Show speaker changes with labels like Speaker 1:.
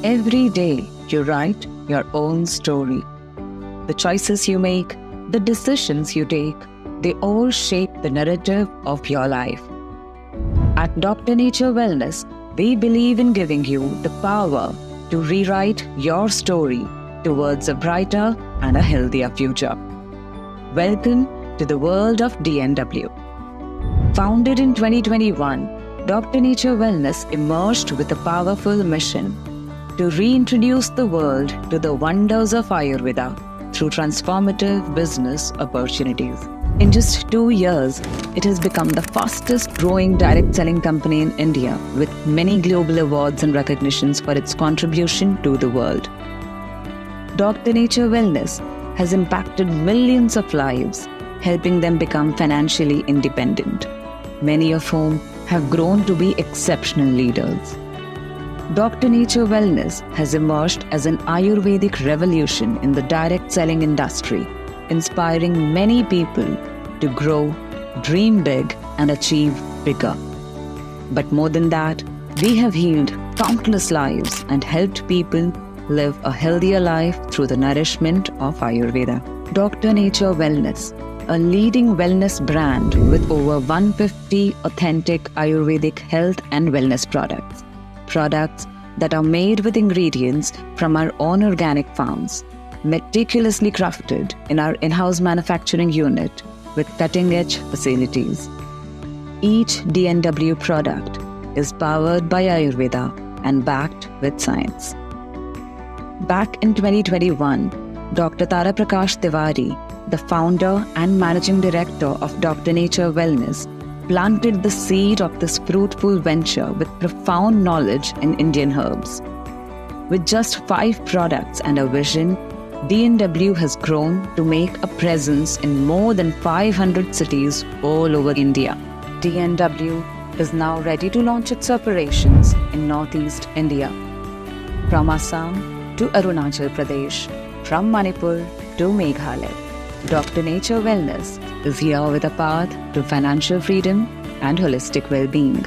Speaker 1: Every day, you write your own story. The choices you make, the decisions you take, they all shape the narrative of your life. At Dr. Nature Wellness, we believe in giving you the power to rewrite your story towards a brighter and a healthier future. Welcome to the world of DNW. Founded in 2021, Dr. Nature Wellness emerged with a powerful mission to reintroduce the world to the wonders of Ayurveda through transformative business opportunities. In just 2 years, it has become the fastest growing direct selling company in India with many global awards and recognitions for its contribution to the world. Dr. Nature Wellness has impacted millions of lives, helping them become financially independent, many of whom have grown to be exceptional leaders. Dr. Nature Wellness has emerged as an Ayurvedic revolution in the direct selling industry, inspiring many people to grow, dream big, and achieve bigger. But more than that, we have healed countless lives and helped people live a healthier life through the nourishment of Ayurveda. Dr. Nature Wellness, a leading wellness brand with over 150 authentic Ayurvedic health and wellness products. Products that are made with ingredients from our own organic farms, meticulously crafted in our in-house manufacturing unit with cutting-edge facilities. Each DNW product is powered by Ayurveda and backed with science. Back in 2021, Dr. Tara Prakash Tiwari, the founder and managing director of Dr. Nature Wellness, planted the seed of this fruitful venture with profound knowledge in Indian herbs. With just 5 products and a vision, DNW has grown to make a presence in more than 500 cities all over India. DNW is now ready to launch its operations in Northeast India, from Assam to Arunachal Pradesh, from Manipur to Meghalaya. Dr. Nature Wellness is here with a path to financial freedom and holistic well-being.